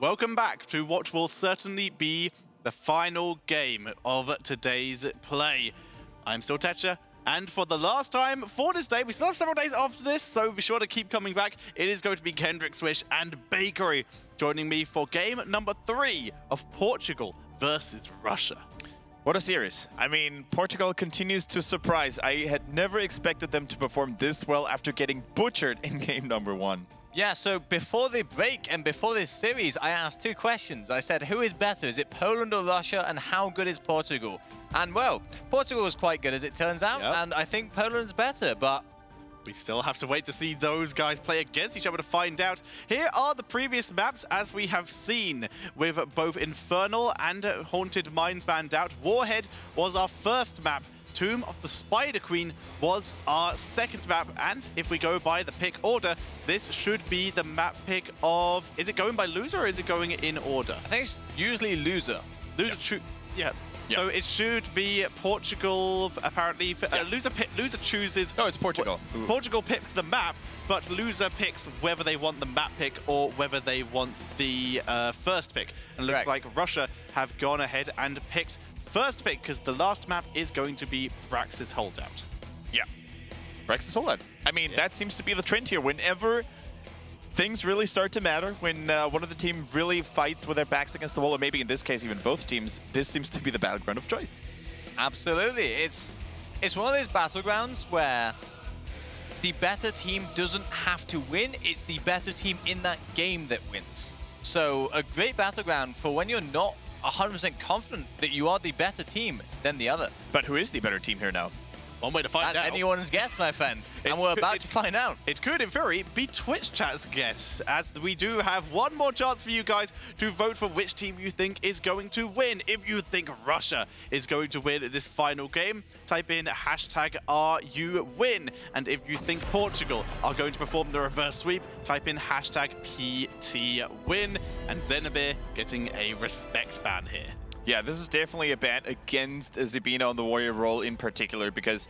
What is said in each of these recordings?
Welcome back to what will certainly be the final game of today's play. I'm still Tetcher, and for the last time for this day, we still have several days after this, so be sure to keep coming back. It is going to be Kendrick Swish and Bakery joining me for game number 3 of Portugal versus Russia. What a series. I mean, Portugal continues to surprise. I had never expected them to perform this well after getting butchered in game number 1. Yeah, so before the break and before this series, I asked 2 questions. I said, who is better? Is it Poland or Russia? And how good is Portugal? And well, Portugal is quite good as it turns out, and I think Poland's better, but we still have to wait to see those guys play against each other to find out. Here are the previous maps as we have seen, with both Infernal and Haunted Mines banned out. Warhead was our first map. Tomb of the Spider Queen was our second map, and if we go by the pick order, this should be the map pick of... Is it going by loser or is it going in order? I think it's usually loser. Loser, yeah. So it should be Portugal, apparently. Loser chooses... No, it's Portugal. Portugal picked the map, but loser picks whether they want the map pick or whether they want the first pick. And it looks like Russia have gone ahead and picked first pick, because the last map is going to be Brax's Holdout. Yeah. Brax's Holdout. I mean, that seems to be the trend here. Whenever things really start to matter, when one of the team really fights with their backs against the wall, or maybe in this case even both teams, this seems to be the battleground of choice. Absolutely. It's one of those battlegrounds where the better team doesn't have to win. It's the better team in that game that wins. So a great battleground for when you're not 100% confident that you are the better team than the other. But who is the better team here now? One way to find out. That's anyone's guess, my friend. And we're about to find out. It could, in theory, be Twitch chat's guess, as we do have one more chance for you guys to vote for which team you think is going to win. If you think Russia is going to win this final game, type in #RUWin. And if you think Portugal are going to perform the reverse sweep, type in #PTWin. And Zenobir getting a respect ban here. Yeah, this is definitely a ban against Zibina on the Warrior role in particular, because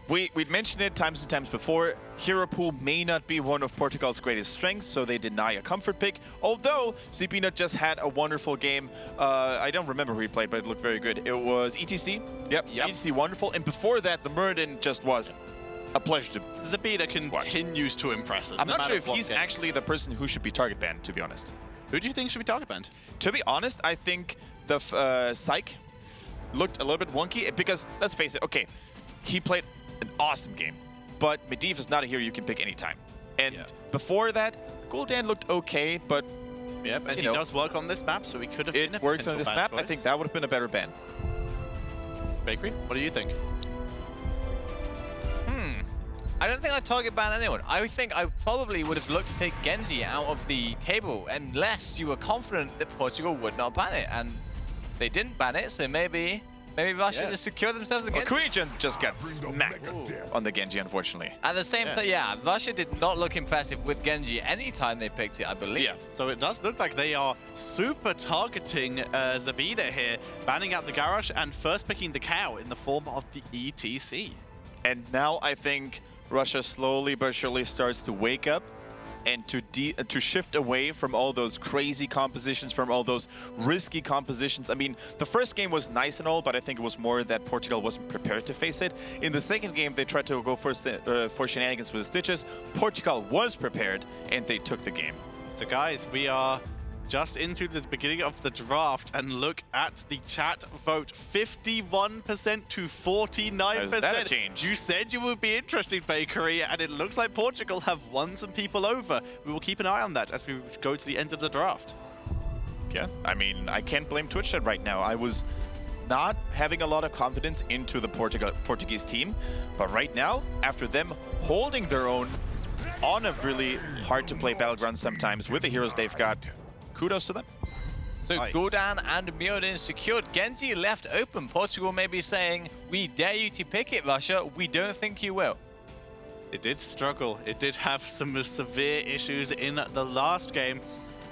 we've mentioned it times and times before. Hero pool may not be one of Portugal's greatest strengths, so they deny a comfort pick. Although Zibina just had a wonderful game. I don't remember who he played, but it looked very good. It was ETC. Yep. ETC wonderful. And before that, the Muradin just was a pleasure to Zibina continues to impress us. I'm not sure if he's actually the person who should be target banned, to be honest. Who do you think should be target banned? To be honest, I think the Psych looked a little bit wonky because, let's face it, okay, he played an awesome game, but Medivh is not a hero you can pick anytime. And before that, Gul'dan looked okay, but and he does work on this map, so he could have been a works on this map. choice. I think that would have been a better ban. Bakery, what do you think? I don't think I'd target ban anyone. I think I probably would have looked to take Genji out of the table unless you were confident that Portugal would not ban it. And they didn't ban it, so maybe Russia just secured themselves against it. Kuijan just got smacked on the Genji, unfortunately. At the same time, Russia did not look impressive with Genji anytime they picked it, I believe. Yeah, so it does look like they are super targeting Zibina here, banning out the Garrosh and first picking the cow in the form of the ETC. And now I think Russia slowly but surely starts to wake up and to shift away from all those crazy compositions, from all those risky compositions. I mean, the first game was nice and all, but I think it was more that Portugal wasn't prepared to face it. In the second game, they tried to go for shenanigans with the Stitches. Portugal was prepared, and they took the game. So guys, we are just into the beginning of the draft, and look at the chat vote. 51% to 49%. Is that a change? You said you would be interested, Bakery, and it looks like Portugal have won some people over. We will keep an eye on that as we go to the end of the draft. Yeah, I mean, I can't blame Twitch chat right now. I was not having a lot of confidence into the Portuguese team, but right now, after them holding their own on a really hard-to-play battleground sometimes with the heroes they've got, kudos to them. So Gul'dan and Muradin secured. Genji left open. Portugal may be saying, we dare you to pick it, Russia. We don't think you will. It did struggle. It did have some severe issues in the last game.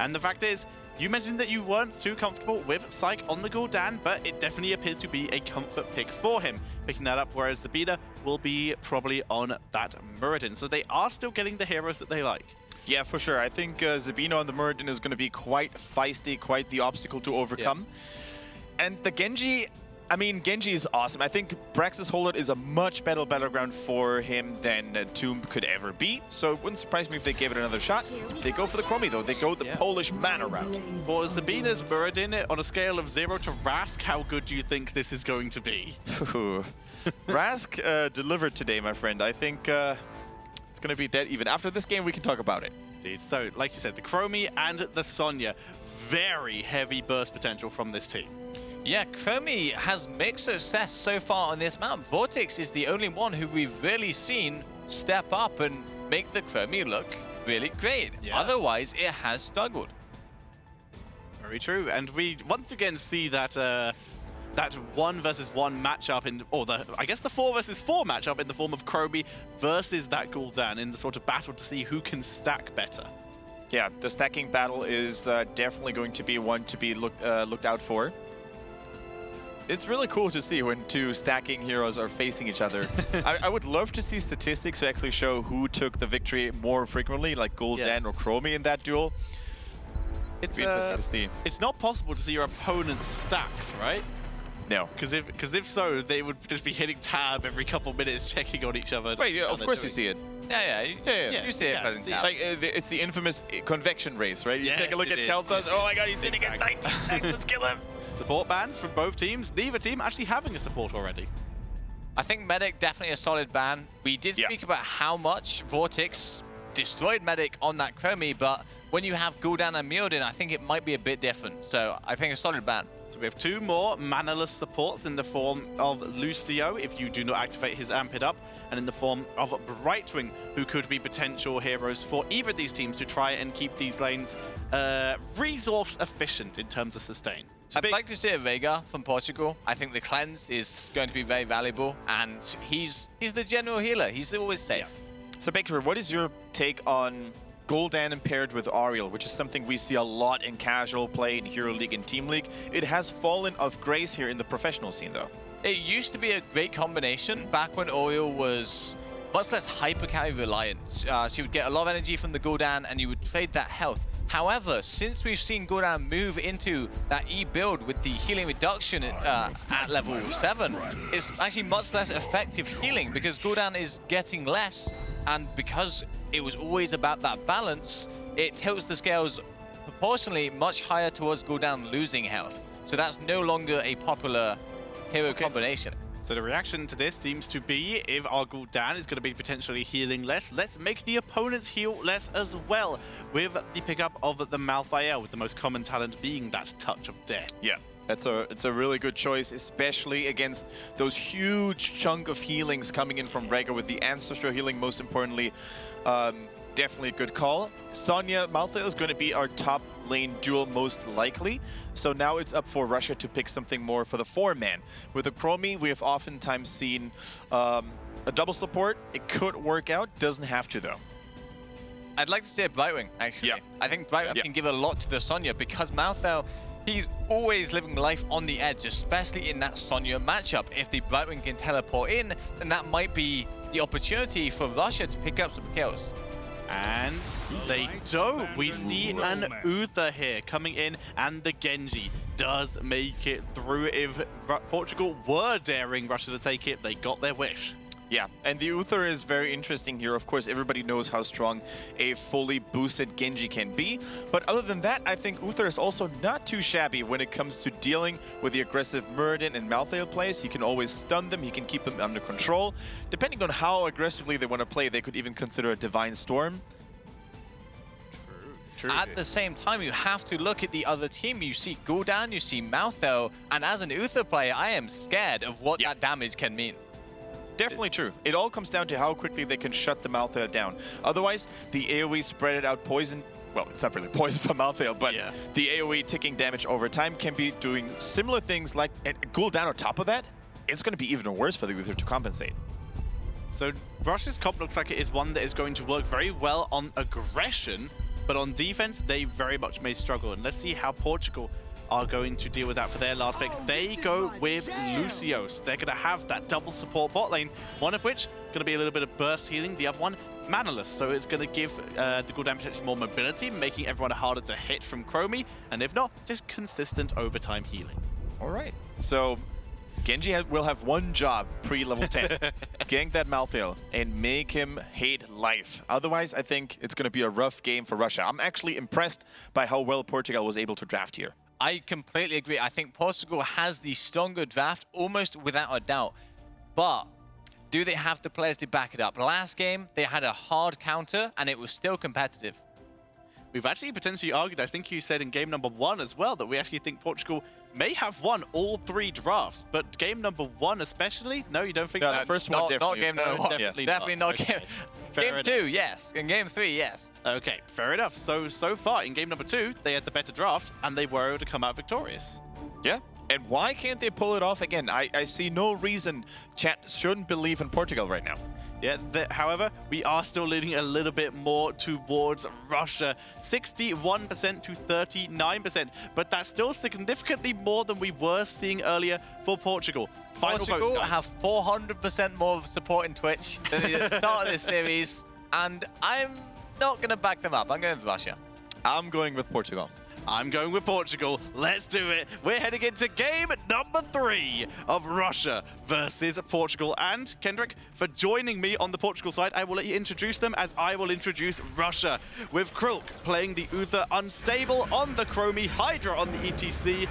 And the fact is, you mentioned that you weren't too comfortable with Psych on the Gul'dan, but it definitely appears to be a comfort pick for him, picking that up, whereas the Zibina will be probably on that Muradin. So they are still getting the heroes that they like. Yeah, for sure. I think Zabino on the Muradin is going to be quite feisty, quite the obstacle to overcome. Yeah. And the Genji, I mean, Genji is awesome. I think Brax's Holod is a much better battleground for him than Tomb could ever be. So it wouldn't surprise me if they gave it another shot. They go for the Chromie, though. They go the Polish mana route. For Zabina's Muradin, on a scale of 0 to Rask, how good do you think this is going to be? Rask delivered today, my friend. I think it's going to be dead even. After this game, we can talk about it. Indeed. So, like you said, the Chromie and the Sonya, very heavy burst potential from this team. Yeah, Chromie has mixed success so far on this map. Vortex is the only one who we've really seen step up and make the Chromie look really great. Yeah. Otherwise, it has struggled. Very true. And we once again see that that 1 versus 1 matchup I guess the 4 versus 4 matchup in the form of Chromie versus that Gul'dan in the sort of battle to see who can stack better. Yeah, the stacking battle is definitely going to be one to be looked out for. It's really cool to see when two stacking heroes are facing each other. I would love to see statistics to actually show who took the victory more frequently, like Gul'dan or Chromie in that duel. It'd be interesting to see. It's not possible to see your opponent's stacks, right? No. Because if so, they would just be hitting tab every couple minutes, checking on each other. Wait, yeah, of course you see it. Yeah. You see it. Like, it's the infamous convection race, right? You take a look at Kel'Thas. Oh my god, he's sitting at 19. Let's kill him. Support bans from both teams. Neither team actually having a support already. I think Medic definitely a solid ban. We did speak about how much Vortex destroyed Medic on that Chromie, but when you have Gul'dan and Muradin, I think it might be a bit different. So I think a solid ban. So we have 2 more manaless supports in the form of Lucio, if you do not activate his Amp It Up, and in the form of Brightwing, who could be potential heroes for either of these teams to try and keep these lanes resource efficient in terms of sustain. I'd like to see a Veigar from Portugal. I think the cleanse is going to be very valuable, and he's the general healer. He's always safe. Yeah. So Baker, what is your take on Gul'dan paired with Ariel, which is something we see a lot in casual play, in Hero League and Team League? It has fallen of grace here in the professional scene, though. It used to be a great combination back when Ariel was much less hyper carry reliant. She would get a lot of energy from the Gul'dan, and you would trade that health. However, since we've seen Gul'dan move into that E build with the healing reduction at level 7, it's actually much less effective healing because Gul'dan is getting less, and because it was always about that balance, it tilts the scales proportionally much higher towards Gul'dan losing health. So that's no longer a popular hero combination. So the reaction to this seems to be, if our Gul'dan is going to be potentially healing less, let's make the opponents heal less as well, with the pickup of the Malthael, with the most common talent being that Touch of Death. Yeah, it's a really good choice, especially against those huge chunk of healings coming in from Rhaegar with the Ancestral healing, most importantly. Definitely a good call. Sonya, Malthael is going to be our top lane duel most likely. So now it's up for Russia to pick something more for the 4-man. With the Chromie, we have oftentimes seen a double support. It could work out, doesn't have to though. I'd like to see a Brightwing, actually. Yeah. I think Brightwing can give a lot to the Sonya because Malthael, he's always living life on the edge, especially in that Sonya matchup. If the Brightwing can teleport in, then that might be the opportunity for Russia to pick up some kills. And they don't. We see an Uther here coming in, and the Genji does make it through. If Portugal were daring Russia to take it, they got their wish. Yeah, and the Uther is very interesting here. Of course, everybody knows how strong a fully boosted Genji can be. But other than that, I think Uther is also not too shabby when it comes to dealing with the aggressive Muradin and Malthael plays. He can always stun them. He can keep them under control. Depending on how aggressively they want to play, they could even consider a Divine Storm. True. At the same time, you have to look at the other team. You see Gul'dan, you see Malthael, and as an Uther player, I am scared of what that damage can mean. Definitely true. It all comes down to how quickly they can shut the Malthael down. Otherwise, the AoE spread out poison, well, it's not really poison for Malthael, but the AoE ticking damage over time can be doing similar things like Gul'dan on top of that. It's going to be even worse for the Uther to compensate. So Russia's comp looks like it is one that is going to work very well on aggression, but on defense, they very much may struggle. And let's see how Portugal are going to deal with that for their last pick. They go with Lucios. They're going to have that double support bot lane, one of which going to be a little bit of burst healing, the other one manaless, so it's going to give the Gul'dan potentially more mobility, making everyone harder to hit from Chromie, and if not, just consistent overtime healing. All right. So Genji will have one job pre-level 10. Gank that Malthael and make him hate life. Otherwise, I think it's going to be a rough game for Russia. I'm actually impressed by how well Portugal was able to draft here. I completely agree. I think Portugal has the stronger draft, almost without a doubt. But do they have the players to back it up? Last game, they had a hard counter, and it was still competitive. We've actually potentially argued, I think you said in game number 1 as well, that we actually think Portugal may have won all 3 drafts, but game number 1 especially? No, you don't think that? The first one, not game number 1. Definitely not okay. Game 2, yes. In game 3, yes. Okay, fair enough. So far, in game number 2, they had the better draft, and they were able to come out victorious. Yeah. And why can't they pull it off again? I see no reason chat shouldn't believe in Portugal right now. Yeah, however, we are still leaning a little bit more towards Russia, 61% to 39%, but that's still significantly more than we were seeing earlier for Portugal. Final Portugal votes, guys. have 400% more support in Twitch than they did at the start of this series, and I'm not going to back them up. I'm going with Russia. I'm going with Portugal. I'm going with Portugal. Let's do it. We're heading into game number 3 of Russia versus Portugal. And Kendrick, for joining me on the Portugal side, I will let you introduce them as I will introduce Russia. With Krulk playing the Uther Unstable on the Chromie, Hydra on the ETC,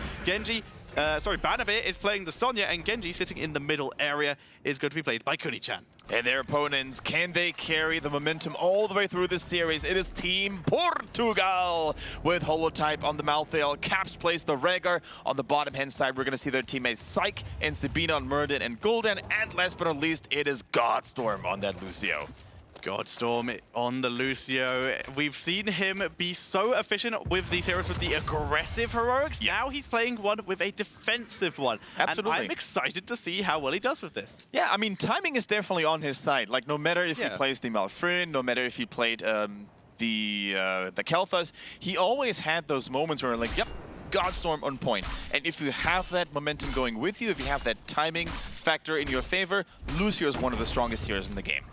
Banabir is playing the Sonya, and Genji sitting in the middle area is going to be played by Kuni-chan. And their opponents, can they carry the momentum all the way through this series? It is Team Portugal with Holotype on the Malthael. Caps plays the Rhaegar. On the bottom hand side, we're going to see their teammates Psyche and Sabina on Murden and Gul'dan. And last but not least, it is Godstorm on that Lucio. Godstorm on the Lucio. We've seen him be so efficient with these heroes with the aggressive heroics. Now he's playing one with a defensive one. Absolutely. And I'm excited to see how well he does with this. Yeah, I mean, timing is definitely on his side. Like, no matter if he plays the Malfrin, no matter if he played the Kel'Thas, he always had those moments where, like, yep, Godstorm on point. And if you have that momentum going with you, if you have that timing factor in your favor, Lucio is one of the strongest heroes in the game.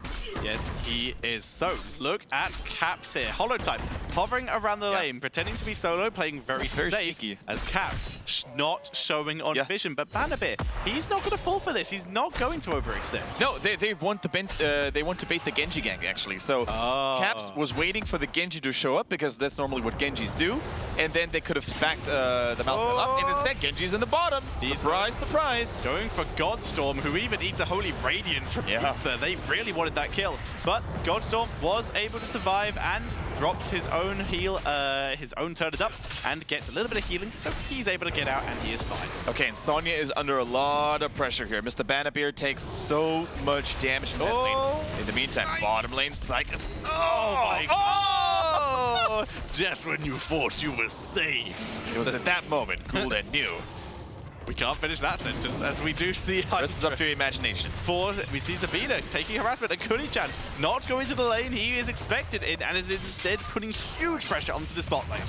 Yes, he is. So, look at Caps here. Holotype, hovering around the lane, pretending to be solo, playing very safe, sneaky. as Caps not showing on vision. But Banabir, he's not going to fall for this. He's not going to overextend. No, they want to bait the Genji gank, actually. So, Caps was waiting for the Genji to show up, because that's normally what Genjis do. And then they could have backed the Malphite up, and instead Genji's in the bottom. Surprise, surprise. Going for Godstorm, who even eats a Holy Radiance from Uther. They really wanted that kill. But Godstorm was able to survive and drops his own heal, his own turn it up, and gets a little bit of healing, so he's able to get out, and he is fine. Okay, and Sonya is under a lot of pressure here. Mr. Banabir takes so much damage in that lane. In the meantime, bottom lane, Psyche is... Oh my god! Just when you thought you were safe. It was at that moment Gul'dan knew. We can't finish that sentence, as we do see... This is up to your imagination. We see Sabina taking harassment, and Kuni-chan not going to the lane he is expected in, and is instead putting huge pressure onto the spot lane.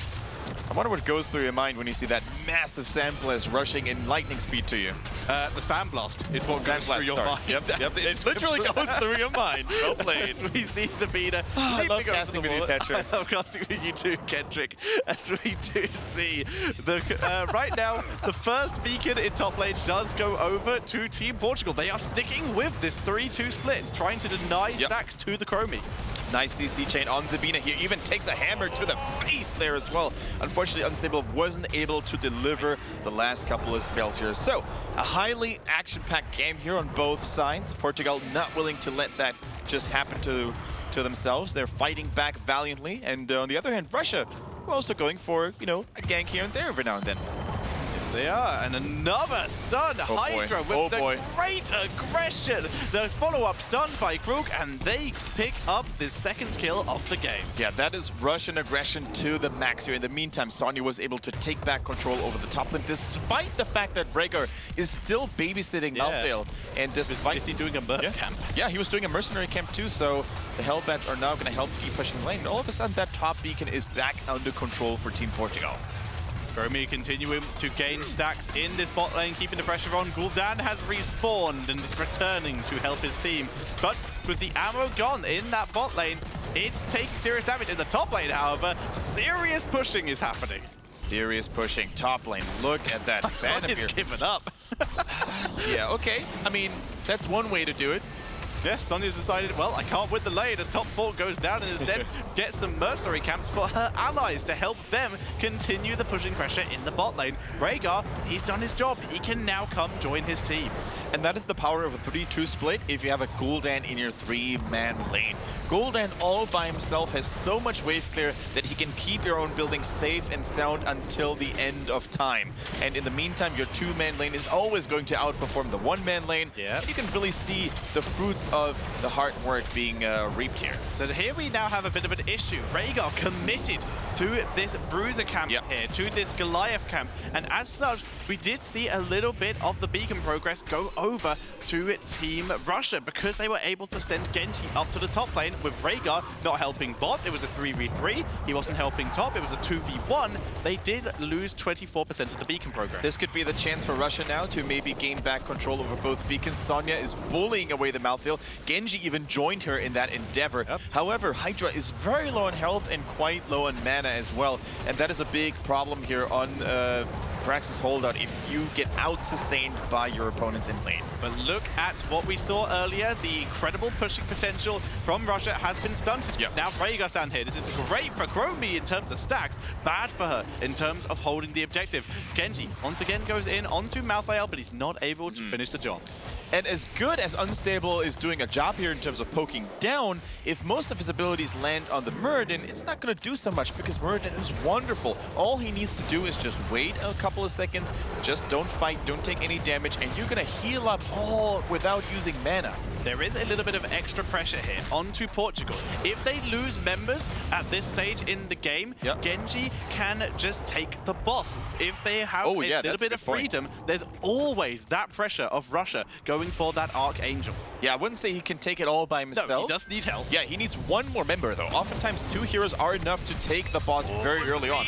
I wonder what goes through your mind when you see that massive Sandblast rushing in lightning speed to you. The Sandblast is what goes through your mind. Yep. It literally goes through your mind. Well played. As we see Sabina. I love casting with you, Patrick. I love casting with you too, Kendrick. As we do see, right now, the first beacon in top lane does go over to Team Portugal. They are sticking with this 3-2 split, trying to deny stacks to the Chromie. Nice CC chain on Sabina. He even takes a hammer to the face there as well. Unfortunately, Unstable wasn't able to deliver the last couple of spells here. So, a highly action-packed game here on both sides. Portugal not willing to let that just happen to themselves. They're fighting back valiantly. And on the other hand, Russia, we're also going for, you know, a gank here and there every now and then. Yes, they are. And another stun. Hydra with the great aggression. The follow-up stun by Krulk, and they pick up the second kill of the game. Yeah, that is Russian aggression to the max here. In the meantime, Sonya was able to take back control over the top lane, despite the fact that Rhaegar is still babysitting Malthael. And despite... Is he doing a merc camp? Yeah, he was doing a mercenary camp too, so the Hellbats are now going to help deep pushing the lane. And all of a sudden, that top beacon is back under control for Team Portugal. Chromie continuing to gain stacks in this bot lane, keeping the pressure on. Gul'dan has respawned and is returning to help his team. But with the ammo gone in that bot lane, it's taking serious damage. In the top lane, however, serious pushing is happening. Serious pushing. Top lane. Look at that. He's given up. Yeah, okay. I mean, that's one way to do it. Yeah, Sonya's decided, well, I can't win the lane as top 4 goes down and instead get some mercenary camps for her allies to help them continue the pushing pressure in the bot lane. Rhaegar, he's done his job. He can now come join his team. And that is the power of a 3-2 split if you have a Gul'dan in your 3-man lane. Gul'dan all by himself has so much wave clear that he can keep your own building safe and sound until the end of time. And in the meantime, your 2-man lane is always going to outperform the 1-man lane. Yeah. You can really see the fruits of the hard work being reaped here. So here we now have a bit of an issue. Rhaegar committed to this Bruiser camp here, to this Goliath camp. And as such, we did see a little bit of the beacon progress go over to Team Russia because they were able to send Genji up to the top lane with Rhaegar not helping bot. It was a 3v3. He wasn't helping top. It was a 2v1. They did lose 24% of the beacon progress. This could be the chance for Russia now to maybe gain back control over both beacons. Sonya is bullying away the mouthfeel. Genji even joined her in that endeavor. However, Hydra is very low on health and quite low on mana as well. And that is a big problem here on Praxis holdout if you get out-sustained by your opponents in lane. But look at what we saw earlier. The incredible pushing potential from Russia has been stunted. Now Rhaegar stand here. This is great for Chromie in terms of stacks, bad for her in terms of holding the objective. Genji once again goes in onto Malthael, but he's not able to finish the job. And as good as Unstable is doing a job here in terms of poking down, if most of his abilities land on the Muradin, it's not going to do so much because Muradin is wonderful. All he needs to do is just wait a couple of seconds, just don't fight, don't take any damage, and you're going to heal up all without using mana. There is a little bit of extra pressure here onto Portugal. If they lose members at this stage in the game, Genji can just take the boss. If they have a little bit of freedom, there's always that pressure of Russia going for that Archangel. Yeah, I wouldn't say he can take it all by himself. No, he does need help. Yeah, he needs one more member, though. Oftentimes, 2 heroes are enough to take the boss very early on.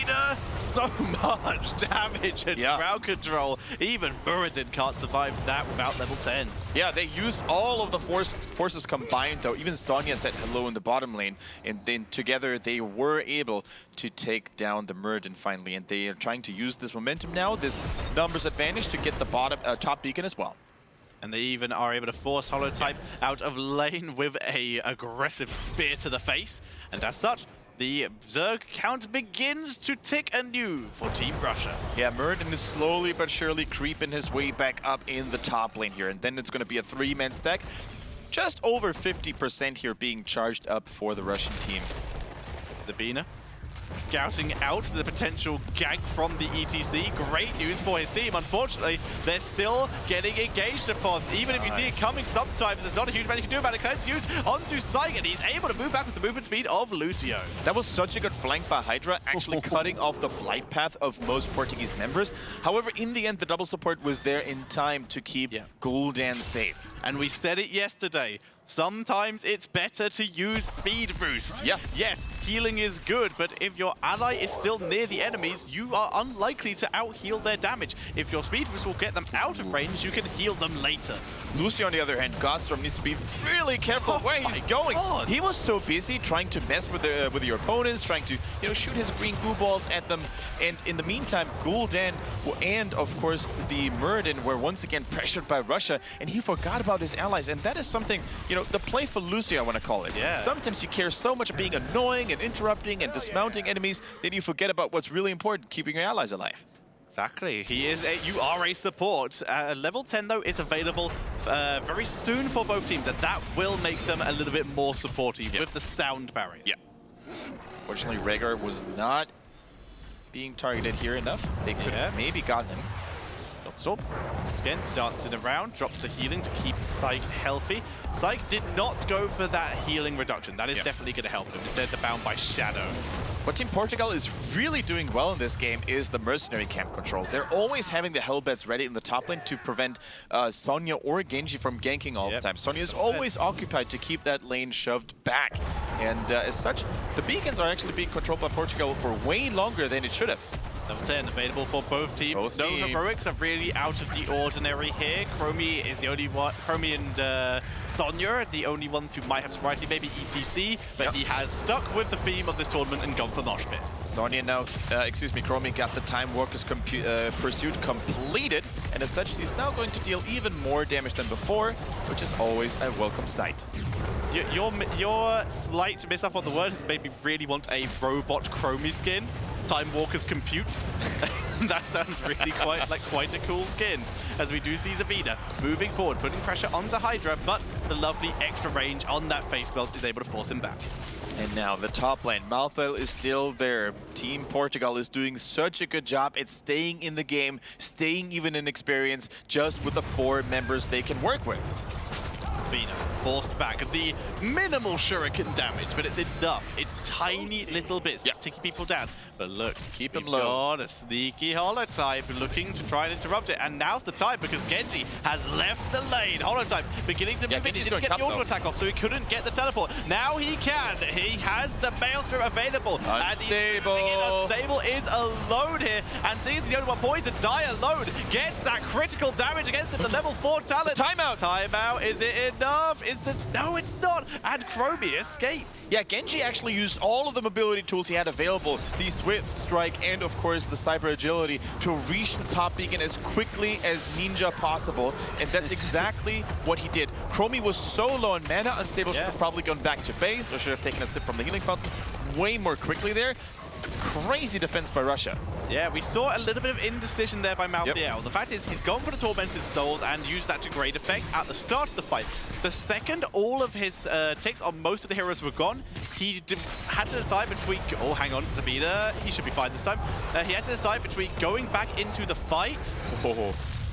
So much damage and crowd control. Even Muradin can't survive that without level 10. Yeah, they used all of the forces combined, though. Even Sonya said hello in the bottom lane, and then together they were able to take down the Muradin finally. And they are trying to use this momentum now, this numbers advantage, to get the top beacon as well. And they even are able to force Holotype out of lane with a aggressive spear to the face. And as such, the Zerg count begins to tick anew for Team Russia. Yeah, Muradin is slowly but surely creeping his way back up in the top lane here. And then it's going to be a 3-man stack. Just over 50% here being charged up for the Russian team. Zabina scouting out the potential gank from the ETC. Great news for his team. Unfortunately, they're still getting engaged upon. Even if you see it coming sometimes, there's not a huge amount you can do about it. Cleanse used onto Syke, and he's able to move back with the movement speed of Lucio. That was such a good flank by Hydra, actually cutting off the flight path of most Portuguese members. However, in the end, the double support was there in time to keep Gul'dan safe. And we said it yesterday. Sometimes it's better to use speed boost. Yes, healing is good, but if your ally is still near the enemies, you are unlikely to out-heal their damage. If your speed boost will get them out of range, you can heal them later. Lucio, on the other hand, Godstrom needs to be really careful where he's going. He was so busy trying to mess with your opponents, trying to shoot his green goo balls at them, and in the meantime, Gul'dan and of course the Muradin were once again pressured by Russia, and he forgot about his allies, and that is something the play for Lucio, I want to call it. Sometimes you care so much about being annoying and interrupting and dismounting enemies that you forget about what's really important, keeping your allies alive. Exactly. You are a support. Level 10, though, is available very soon for both teams, and that will make them a little bit more supportive with the sound barrier. Fortunately, Rhaegar was not being targeted here enough. They could have maybe gotten him. Storm, once again, dancing around, drops the healing to keep Syke healthy. Syke did not go for that healing reduction. That is definitely going to help him. Instead, they're bound by Shadow. What Team Portugal is really doing well in this game is the mercenary camp control. They're always having the Hellbeds ready in the top lane to prevent Sonya or Genji from ganking all the time. Sonya is always occupied to keep that lane shoved back. And as such, the beacons are actually being controlled by Portugal for way longer than it should have. Level 10 available for both teams. No heroics are really out of the ordinary here. Chromie is the only one. Chromie and Sonya are the only ones who might have sobriety, maybe ETC, but he has stuck with the theme of this tournament and gone for Mosh Pit. Sonya now, Chromie got the Time Walker's pursuit completed, and as such, he's now going to deal even more damage than before, which is always a welcome sight. Your slight miss up on the word has made me really want a robot Chromie skin. Time Walker's compute. That sounds really quite a cool skin, as we do see Zabina moving forward, putting pressure onto Hydra, but the lovely extra range on that face melt is able to force him back. And now the top lane, Malthael is still there. Team Portugal is doing such a good job at staying in the game, staying even in experience, just with the 4 members they can work with. Zabina forced back. The minimal shuriken damage, but it's enough. It's tiny little bits to keep people down. But look, keep him low. Got a sneaky Holotype looking to try and interrupt it, and now's the time because Genji has left the lane. Holotype beginning to move in. He didn't get the auto attack off, so he couldn't get the teleport. Now he can. He has the Maelstrom available. Unstable. And Unstable is alone here, and sees the only one poison. Die alone. Gets that critical damage against him. The level 4 talent. Timeout. Timeout. Is it enough? No, it's not. And Chromie escapes. Yeah, Genji actually used all of the mobility tools he had available, the Swift Strike and of course the Cyber Agility, to reach the top beacon as quickly as ninja possible, and that's exactly what he did. Chromie was so low on mana, Unstable should have probably gone back to base, or should have taken a sip from the healing fountain way more quickly there. Crazy defense by Russia. Yeah, we saw a little bit of indecision there by Malthael. The fact is, he's gone for the Tormented Souls and used that to great effect at the start of the fight. The second all of his ticks on most of the heroes were gone, he had to decide between... Oh, hang on, Zabina, he should be fine this time. He had to decide between going back into the fight...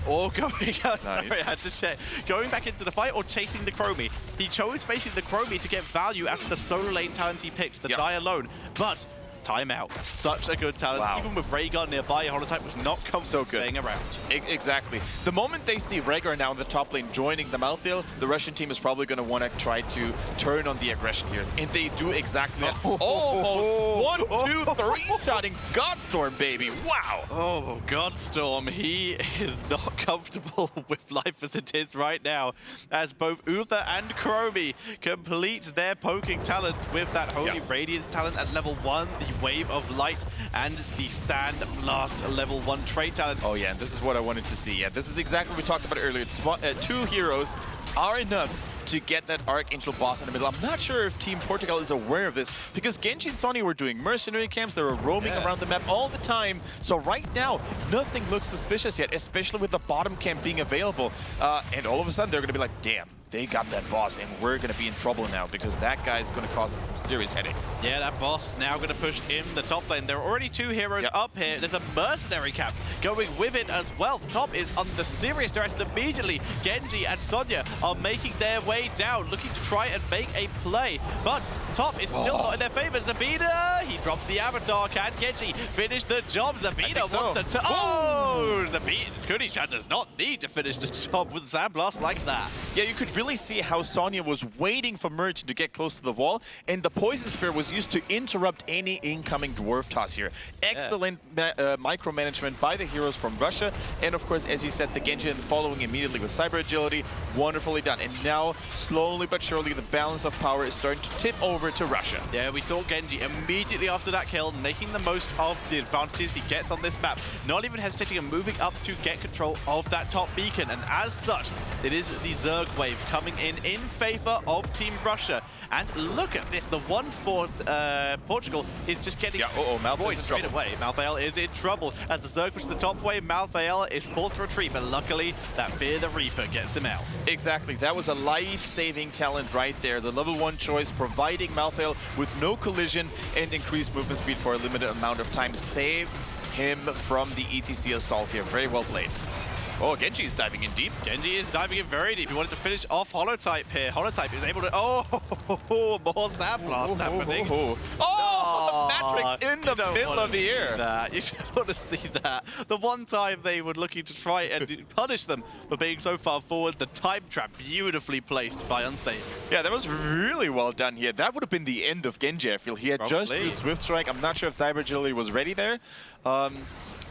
Or going out, sorry, I had to check. Going back into the fight or chasing the Chromie. He chose facing the Chromie to get value after the solo lane talent he picked, the Die Alone. But timeout, such a good talent. Even with Rhaegar nearby, Holotype was not comfortable staying around. Exactly. The moment they see Rhaegar now in the top lane joining the Malthael, the Russian team is probably going to want to try to turn on the aggression here. And they do exactly that. Almost 1, 2, 3-shotting Godstorm, baby. Wow. Oh, Godstorm, he is not comfortable with life as it is right now, as both Uther and Chromie complete their poking talents with that Holy Radiance talent at level 1, the Wave of Light, and the Sand Blast level 1 trait talent. Oh yeah, this is what I wanted to see. Yeah, this is exactly what we talked about earlier. 2 heroes are enough to get that Archangel boss in the middle. I'm not sure if Team Portugal is aware of this, because Genji and Sonya were doing mercenary camps, they were roaming around the map all the time. So right now, nothing looks suspicious yet, especially with the bottom camp being available. And all of a sudden, they're going to be like, damn, they got that boss, and we're going to be in trouble now, because that guy is going to cause us some serious headaches. Yeah, that boss now going to push in the top lane. There are already 2 heroes up here. There's a mercenary cap going with it as well. Top is under serious duress, and immediately Genji and Sonya are making their way down, looking to try and make a play. But Top is still not in their favor. Zabina, he drops the avatar. Can Genji finish the job? Zabina wants to... Oh! Zabina, Kunishan does not need to finish the job with Sandblast like that. Yeah, you could really see how Sonya was waiting for Merchant to get close to the wall, and the Poison Spear was used to interrupt any incoming Dwarf toss here. Excellent micromanagement by the heroes from Russia, and of course, as you said, the Genji following immediately with Cyber Agility. Wonderfully done. And now, slowly but surely, the balance of power is starting to tip over to Russia. Yeah, we saw Genji immediately after that kill, making the most of the advantages he gets on this map. Not even hesitating and moving up to get control of that top beacon. And as such, it is the Zerg wave coming in favor of Team Russia. And look at this, the 1 for Portugal is just getting destroyed straight away. Malthael is in trouble as the Zerg pushes the top wave. Malthael is forced to retreat, but luckily that Fear the Reaper gets him out. Exactly, that was a life-saving talent right there. The level 1 choice providing Malthael with no collision and increased movement speed for a limited amount of time. Save him from the ETC assault here. Very well played. Oh, Genji is diving in deep. Genji is diving in very deep. He wanted to finish off Holotype here. Holotype is able to... Oh, more Sand Blast happening. Matrix in the middle of the air. You don't want to see that. The one time they were looking to try and punish them for being so far forward, the time trap beautifully placed by Unstable. Yeah, that was really well done here. That would have been the end of Genji, I feel. He had just used Swift Strike. I'm not sure if Cyber Agility was ready there.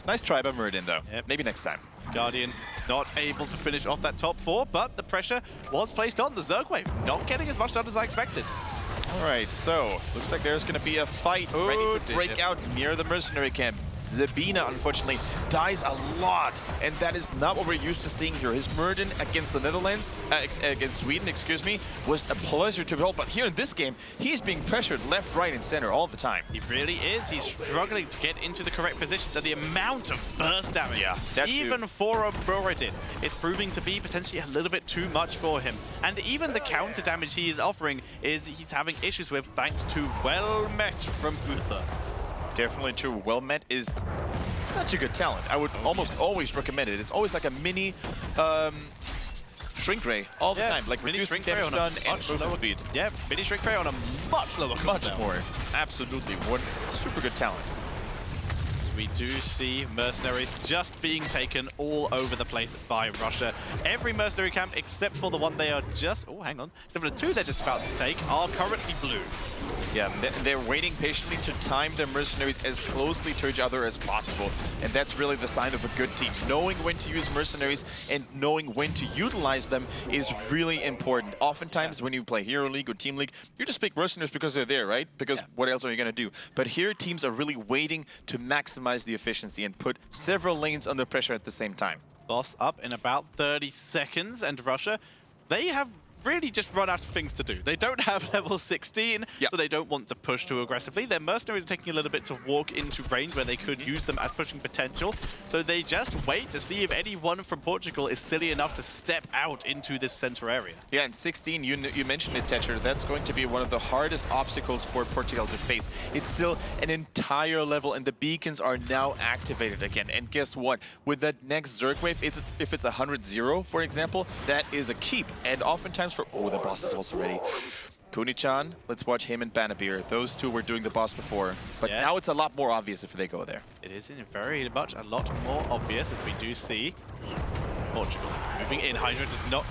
Nice try by Muradin, though. Yep. Maybe next time. Guardian not able to finish off that top 4, but the pressure was placed on the Zergwave, not getting as much done as I expected. All right, so looks like there's going to be a fight ready to break out near the mercenary camp. Zabina, unfortunately, dies a lot, and that is not what we're used to seeing here. His Muradin against the Netherlands, against Sweden, excuse me, was a pleasure to behold. But here in this game, he's being pressured left, right, and center all the time. He really is. He's struggling to get into the correct positions, and the amount of burst damage, even for a Muradin, is proving to be potentially a little bit too much for him. And even the counter damage he is offering is he's having issues with, thanks to well met from Uther. Definitely true. Well met is such a good talent. I would almost always recommend it. It's always like a mini shrink ray all the time, like mini reducing shrink ray damage on done a and much movement lower speed. Yeah, mini shrink ray on a much lower Much more. Absolutely. One super good talent. We do see mercenaries just being taken all over the place by Russia. Every mercenary camp except for the one they are just... Oh, hang on. Except for the two they're just about to take are currently blue. Yeah, they're waiting patiently to time their mercenaries as closely to each other as possible. And that's really the sign of a good team. Knowing when to use mercenaries and knowing when to utilize them is really important. Oftentimes when you play Hero League or Team League, you just pick mercenaries because they're there, right? Because what else are you going to do? But here teams are really waiting to maximize the efficiency and put several lanes under pressure at the same time. Boss up in about 30 seconds, and Russia, they have really just run out of things to do. They don't have level 16, so they don't want to push too aggressively. Their mercenaries are taking a little bit to walk into range where they could use them as pushing potential. So they just wait to see if anyone from Portugal is silly enough to step out into this center area. Yeah, and 16, you mentioned it, Tetcher. That's going to be one of the hardest obstacles for Portugal to face. It's still an entire level, and the beacons are now activated again. And guess what? With that next Zerg wave, if it's 100-0, for example, that is a keep. And oftentimes oh, the boss is also ready. Kuni-chan, let's watch him and Banabir. Those two were doing the boss before, but now it's a lot more obvious if they go there. It is very much a lot more obvious, as we do see Portugal moving in. Hydra does not...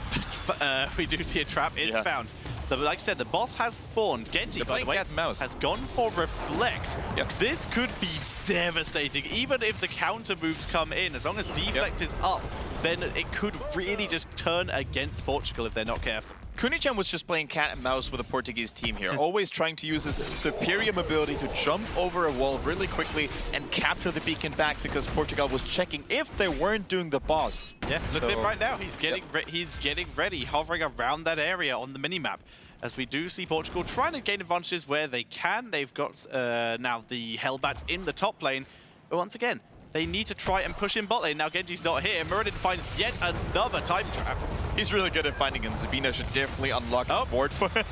we do see a trap is found. Like I said, the boss has spawned. Genji, by the way, has gone for Reflect. This could be devastating. Even if the counter moves come in, as long as Deflect is up, then it could really just turn against Portugal if they're not careful. Kuni-chan was just playing cat and mouse with a Portuguese team here, always trying to use his superior mobility to jump over a wall really quickly and capture the beacon back because Portugal was checking if they weren't doing the boss. Yeah, look at him right now. He's getting ready, hovering around that area on the minimap. As we do see Portugal trying to gain advantages where they can. They've got now the Hellbats in the top lane. But once again, they need to try and push in bot lane. Now Genji's not here. Muradin finds yet another time trap. He's really good at finding it. Zabina should definitely unlock the board for him.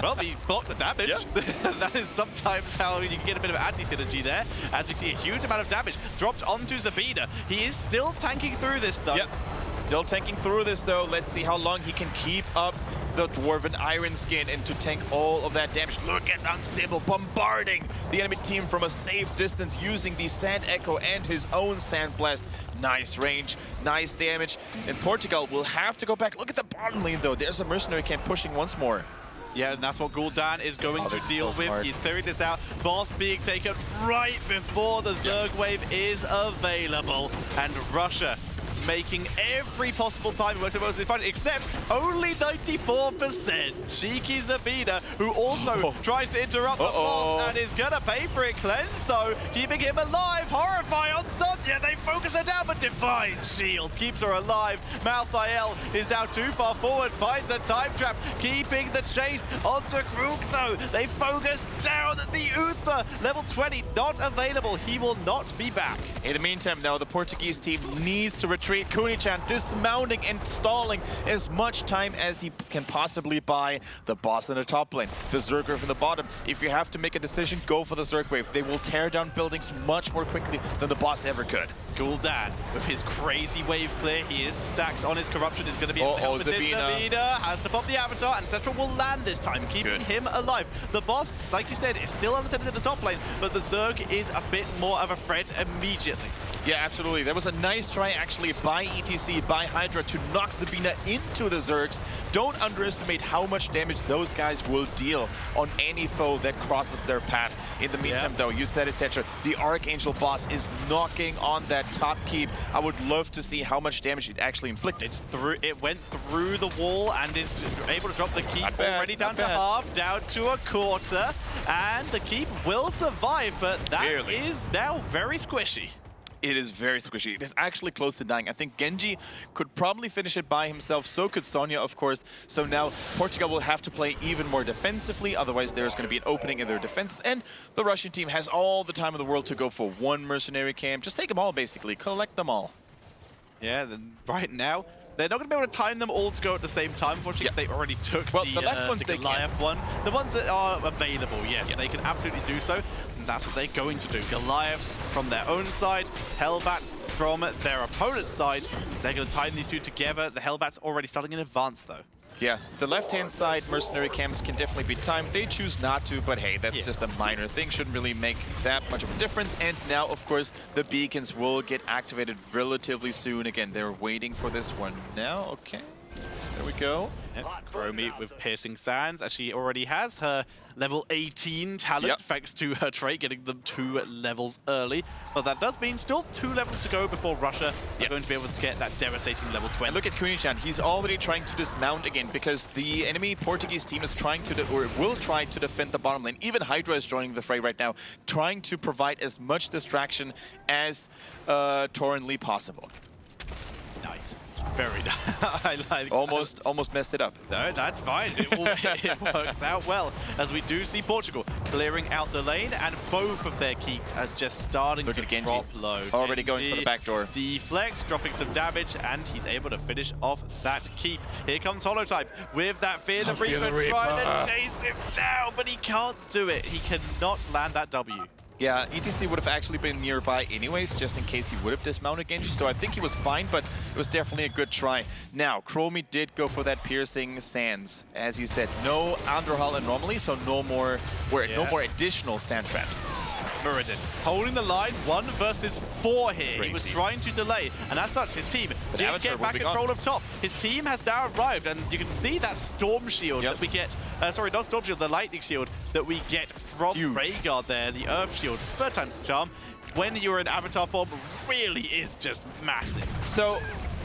Well, he blocked the damage. That is sometimes how you can get a bit of anti-synergy there. As we see a huge amount of damage dropped onto Zabina. He is still tanking through this, though. Still tanking through this, though. Let's see how long he can keep up the Dwarven Iron Skin and to tank all of that damage. Look at Unstable bombarding the enemy team from a safe distance using the Sand Echo and his own Sand Blast. Nice range, nice damage. And Portugal will have to go back. Look at the bottom lane, though. There's a mercenary camp pushing once more. Yeah, and that's what Gul'dan is going to deal with. He's clearing this out. Boss being taken right before the Zerg wave is available. And Russia making every possible time it works out mostly fine, except only 94%. Cheeky Zabina, who also tries to interrupt the boss and is gonna pay for it. Cleanse, though, keeping him alive. Horrify on Sonya. They focus her down, but Divine Shield keeps her alive. Malthael is now too far forward, finds a time trap, keeping the chase onto Kruk, though. They focus down the Uther. Level 20, not available. He will not be back. In the meantime, now the Portuguese team needs to retreat. Kuni-chan dismounting and stalling as much time as he can possibly buy. The boss in the top lane, the Zerg in the bottom. If you have to make a decision, go for the Zerg wave. They will tear down buildings much more quickly than the boss ever could. Gul'dan, with his crazy wave clear, he is stacked on his corruption, is going to be able to help with this. Zabina has to pop the avatar, and Central will land this time, keeping him alive. The boss, like you said, is still unattended in the top lane, but the Zerg is a bit more of a threat immediately. Yeah, absolutely. There was a nice try, actually, by ETC, by Hydra, to knock Zabina into the Zergs. Don't underestimate how much damage those guys will deal on any foe that crosses their path. In the meantime, though, you said it, Tetra, the Archangel boss is knocking on that top keep. I would love to see how much damage it actually inflicted. It went through the wall and is able to drop the keep already down to half, down to a quarter, and the keep will survive, but that is now very squishy. It is very squishy. It is actually close to dying. I think Genji could probably finish it by himself. So could Sonya, of course. So now Portugal will have to play even more defensively. Otherwise, there's going to be an opening in their defense. And the Russian team has all the time in the world to go for one mercenary camp. Just take them all, basically. Collect them all. Yeah, then right now, they're not going to be able to time them all to go at the same time, unfortunately, because they already took the left ones, the Goliath one. The ones that are available, yes, they can absolutely do so. And that's what they're going to do. Goliaths from their own side, Hellbats from their opponent's side. They're going to time these two together. The Hellbats already starting in advance, though. Yeah, the left-hand side mercenary camps can definitely be timed. They choose not to, but hey, that's just a minor thing. Shouldn't really make that much of a difference. And now, of course, the beacons will get activated relatively soon. Again, they're waiting for this one now. Okay, there we go. Chromie with Piercing Sands, as she already has her level 18 talent, thanks to her trait, getting them 2 levels early. But that does mean still 2 levels to go before Russia are going to be able to get that devastating level 20. And look at Kunichan. He's already trying to dismount again because the enemy Portuguese team is trying to, or will try to defend the bottom lane. Even Hydra is joining the fray right now, trying to provide as much distraction as torrently possible. Nice. Very nice. I like almost messed it up. No, that's fine. It worked out well, as we do see Portugal clearing out the lane, and both of their keeps are just starting to drop low. Already going for the back door. Deflect, dropping some damage, and he's able to finish off that keep. Here comes Holotype with that Fear the Reaper, trying to chase him down, but he can't do it. He cannot land that W. Yeah, ETC would have actually been nearby anyways, just in case he would have dismounted Genji, so I think he was fine, but it was definitely a good try. Now, Chromie did go for that Piercing Sands. As you said, no Underhal anomaly, so no more additional sand traps. Muradin holding the line, 1 versus 4 here. Great he was team. trying to delay, and as such, his team did get back control of top. His team has now arrived, and you can see that Storm Shield that we get. Sorry, not Storm Shield, the Lightning Shield that we get from Rhaegar there, the Earth Shield. 3rd time's the charm. When you're in Avatar form, really is just massive. So,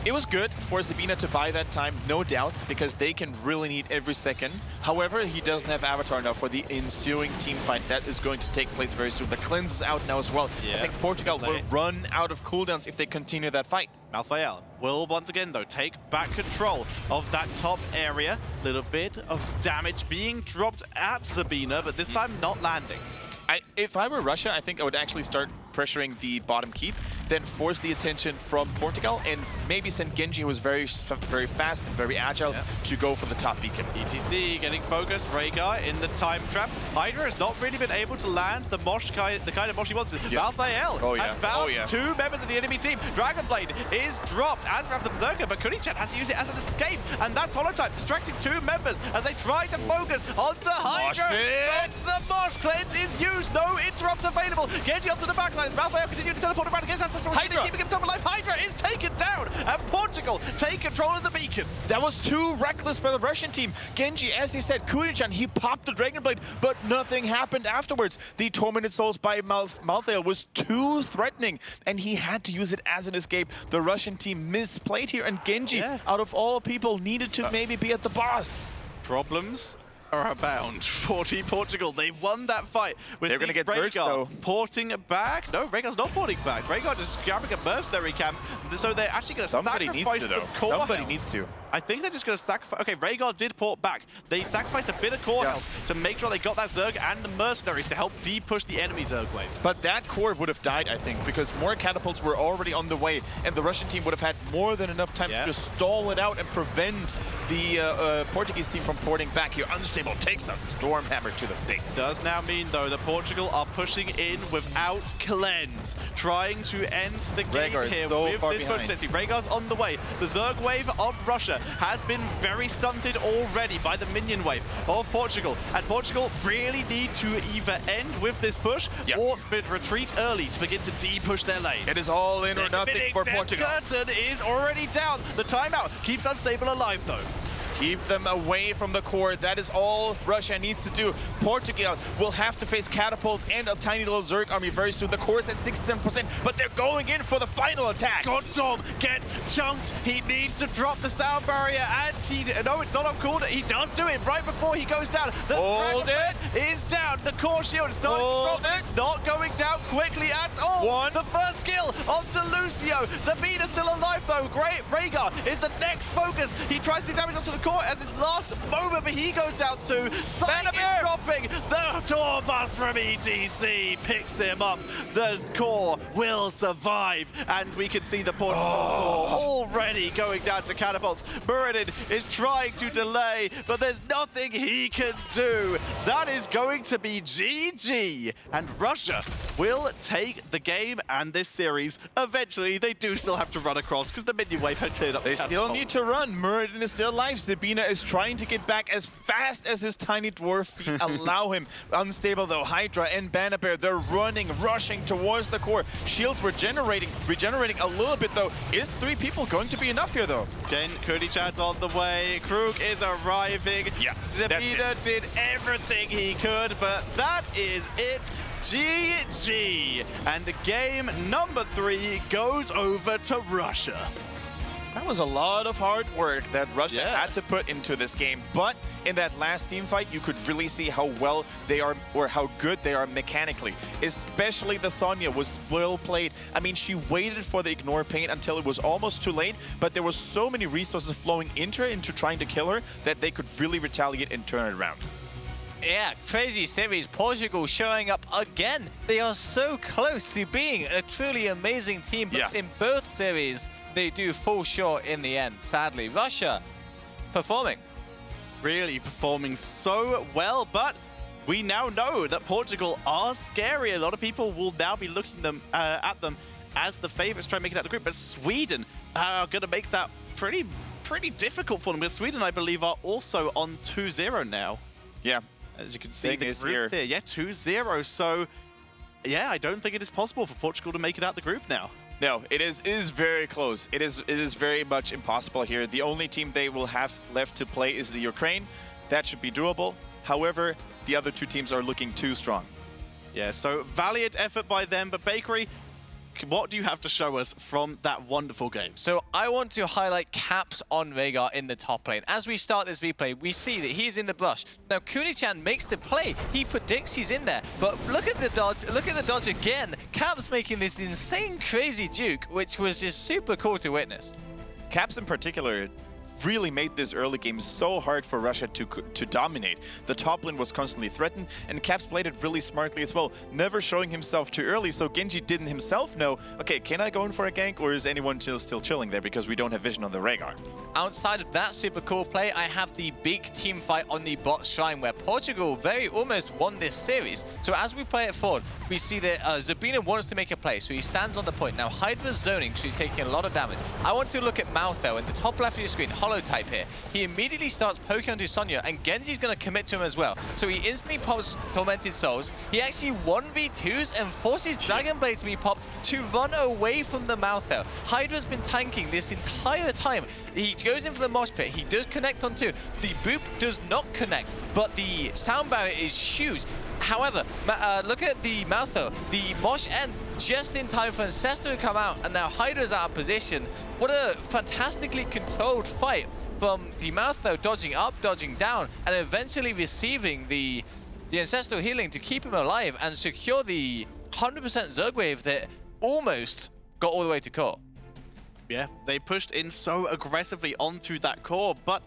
it was good for Zabina to buy that time, no doubt, because they can really need every second. However, he doesn't have Avatar now for the ensuing team fight. That is going to take place very soon. The cleanse is out now as well. I think Portugal will run out of cooldowns if they continue that fight. Malthael will once again, though, take back control of that top area. Little bit of damage being dropped at Zabina, but this time not landing. If I were Russia, I think I would actually start pressuring the bottom keep, then force the attention from Portugal, and maybe send Genji, who is very fast and very agile, to go for the top beacon. ETC getting focused, Rhaegar in the time trap. Hydra has not really been able to land the kind of mosh he wants to. Malthael has found 2 members of the enemy team. Dragonblade is dropped, as have the Berserker, but Kunichan has to use it as an escape, and that's Holotype distracting 2 members as they try to focus onto Hydra. But the mosh cleanse is used, no interrupt available. Genji onto the backline as Malthael continues to teleport around against us. Hydra keeping himself alive. Hydra is taken down, and Portugal take control of the beacons. That was too reckless by the Russian team. Genji, as he said, Kunichan, he popped the Dragonblade, but nothing happened afterwards. The Tormented Souls by Malthael was too threatening, and he had to use it as an escape. The Russian team misplayed here, and Genji, out of all people, needed to maybe be at the boss. Problems are abound for Team Portugal. They won that fight with They're going to get Rhaegar porting back. No, Rhaegar's not porting back. Rhaegar just grabbing a mercenary camp. So they're actually going to sacrifice the core health. Somebody needs to. I think they're just going to sacrifice. Okay, Rhaegar did port back. They sacrificed a bit of core health to make sure they got that Zerg and the mercenaries to help de-push the enemy Zerg wave. But that core would have died, I think, because more catapults were already on the way, and the Russian team would have had more than enough time to just stall it out and prevent the Portuguese team from porting back here. Unstable takes the Stormhammer to the face. This does now mean, though, that Portugal are pushing in without cleanse, trying to end the game Rhaegar is here so with far this behind. push. Rhaegar's on the way. The Zerg wave of Russia has been very stunted already by the minion wave of Portugal, and Portugal really need to either end with this push or retreat early to begin to de-push their lane. It is all in or nothing for Portugal. Curtain is already down. The timeout keeps Unstable alive, though. Keep them away from the core. That is all Russia needs to do. Portugal will have to face catapults and a tiny little Zerg army very soon. The core's at 67%, but they're going in for the final attack. Godstorm get chunked. He needs to drop the sound barrier, and no, it's not on cooldown. He does do it right before he goes down. The Hold Dragon Blade is down. The core shield is starting to drop. It's not going down quickly at all. The first kill onto Lucio. Zabina's still alive though. Great. Rhaegar is the next focus. He tries to do damage onto the core as his last moment, but he goes down too. Sight is dropping. The tour bus from ETC picks him up. The core will survive, and we can see the Portugal core already going down to catapults. Muradin is trying to delay, but there's nothing he can do. That is going to be GG, and Russia will take the game and this series. Eventually, they do still have to run across because the minion wave had cleared up. They still need to run. Muradin is still alive. Sabina is trying to get back as fast as his tiny dwarf feet allow him. Unstable though, Hydra and Bannerbear, they're running, rushing towards the core. Shields regenerating a little bit though. Is 3 people going to be enough here though? Again, Kudichan's on the way. Krug is arriving. Sabina did everything he could, but that is it. GG. And game number 3 goes over to Russia. That was a lot of hard work that Russia had to put into this game. But in that last team fight, you could really see how well they are, or how good they are mechanically. Especially the Sonya was well played. I mean, she waited for the ignore paint until it was almost too late, but there was so many resources flowing into her, into trying to kill her, that they could really retaliate and turn it around. Yeah, crazy series. Portugal showing up again. They are so close to being a truly amazing team, but in both series, they do fall short in the end, sadly. Russia performing. Really performing so well, but we now know that Portugal are scary. A lot of people will now be looking at them as the favorites trying to make it out of the group, but Sweden are going to make that pretty difficult for them, because Sweden, I believe, are also on 2-0 now. Yeah. As you can see, the group here. Yeah, 2-0. So, yeah, I don't think it is possible for Portugal to make it out the group now. No, it is very close. It is very much impossible here. The only team they will have left to play is the Ukraine. That should be doable. However, the other 2 teams are looking too strong. Yeah, so valiant effort by them. But Bakery, what do you have to show us from that wonderful game? So I want to highlight caps on Rhaegar in the top lane. As we start this replay, we see that he's in the brush. Now Kunichan makes the play. He predicts he's in there. But look at the dodge. Look at the dodge again. Caps making this insane, crazy juke, which was just super cool to witness. Caps in particular really made this early game so hard for Russia to dominate. The top lane was constantly threatened, and Caps played it really smartly as well, never showing himself too early, so Genji didn't himself know, okay, can I go in for a gank, or is anyone still chilling there because we don't have vision on the Rhaegar? Outside of that super cool play, I have the big team fight on the bot shrine where Portugal very almost won this series. So as we play it forward, we see that Zabina wants to make a play, so he stands on the point. Now Hydra's zoning, so he's taking a lot of damage. I want to look at Maltho in the top left of your screen, Hollow type here. He immediately starts poking onto Sonya, and Genji's going to commit to him as well. So he instantly pops Tormented Souls. He actually 1v2s and forces Dragon Blade to be popped to run away from the Maltho. Hydra's been tanking this entire time. He goes in for the mosh pit. He does connect on 2. The boop does not connect, but the sound barrier is huge. However, look at the Maltho. The mosh ends just in time for Ancestor to come out, and now Hydra's out of position. What a fantastically controlled fight from the Maltho, dodging up, dodging down, and eventually receiving the Ancestral healing to keep him alive and secure the 100% Zerg wave that almost got all the way to core. Yeah, they pushed in so aggressively onto that core, but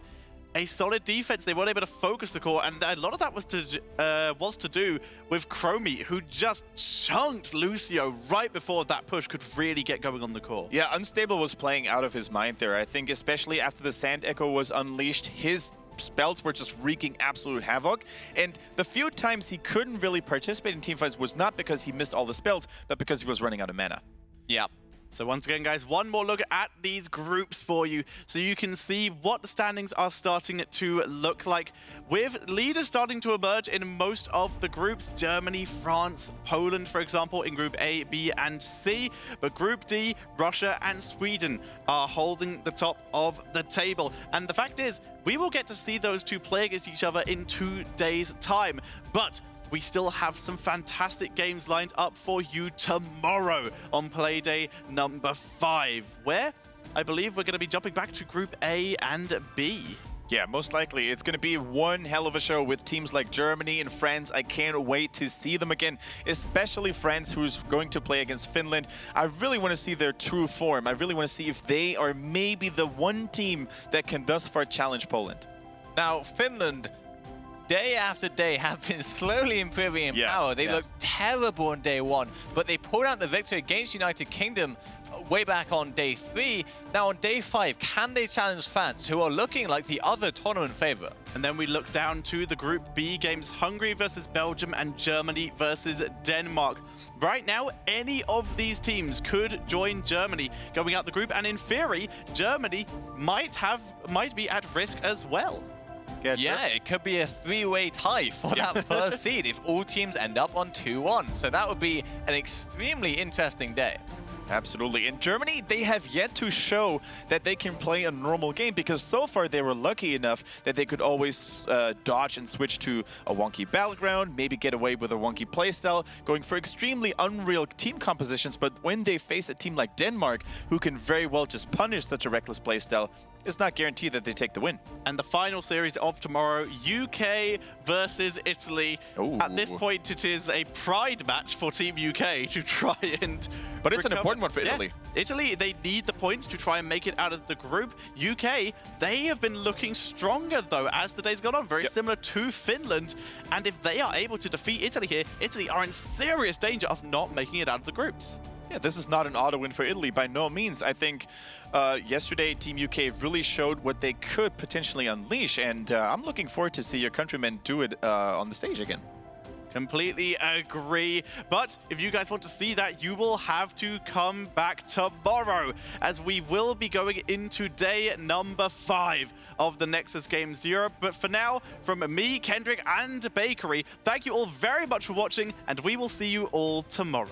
a solid defense. They weren't able to focus the core, and a lot of that was to do with Chromie, who just chunked Lucio right before that push could really get going on the core. Yeah, Unstable was playing out of his mind there. I think especially after the Sand Echo was unleashed, his spells were just wreaking absolute havoc. And the few times he couldn't really participate in teamfights was not because he missed all the spells, but because he was running out of mana. Yeah. So once again, guys, one more look at these groups for you so you can see what the standings are starting to look like, with leaders starting to emerge in most of the groups. Germany, France, Poland, for example, in Group A, B, and C. But Group D, Russia and Sweden are holding the top of the table. And the fact is, we will get to see those two play against each other in 2 days' time. But we still have some fantastic games lined up for you tomorrow on Playday number 5, where I believe we're going to be jumping back to Group A and B. Yeah, most likely. It's going to be one hell of a show with teams like Germany and France. I can't wait to see them again, especially France, who's going to play against Finland. I really want to see their true form. I really want to see if they are maybe the one team that can thus far challenge Poland. Now, Finland, day after day, have been slowly improving in power. They looked terrible on day 1, but they pulled out the victory against United Kingdom way back on day 3. Now on day 5, can they challenge France, who are looking like the other tournament favorite? And then we look down to the Group B games, Hungary versus Belgium and Germany versus Denmark. Right now, any of these teams could join Germany going out the group, and in theory, Germany might be at risk as well. Yeah, it could be a 3-way tie for that first seed if all teams end up on 2-1. So that would be an extremely interesting day. Absolutely. In Germany, they have yet to show that they can play a normal game, because so far they were lucky enough that they could always dodge and switch to a wonky battleground, maybe get away with a wonky playstyle, going for extremely unreal team compositions. But when they face a team like Denmark, who can very well just punish such a reckless playstyle, it's not guaranteed that they take the win. And the final series of tomorrow, UK versus Italy. Ooh. At this point, it is a pride match for Team UK to try and But it's recover. an important one for Italy. Italy, they need the points to try and make it out of the group. UK, they have been looking stronger, though, as the days gone on. Very similar to Finland. And if they are able to defeat Italy here, Italy are in serious danger of not making it out of the groups. Yeah, this is not an auto win for Italy by no means. I think yesterday Team UK really showed what they could potentially unleash, and I'm looking forward to see your countrymen do it on the stage again. Completely agree. But if you guys want to see that, you will have to come back tomorrow, as we will be going into day number 5 of the Nexus Games Europe. But for now, from me, Kendrick, and Bakery, thank you all very much for watching, and we will see you all tomorrow.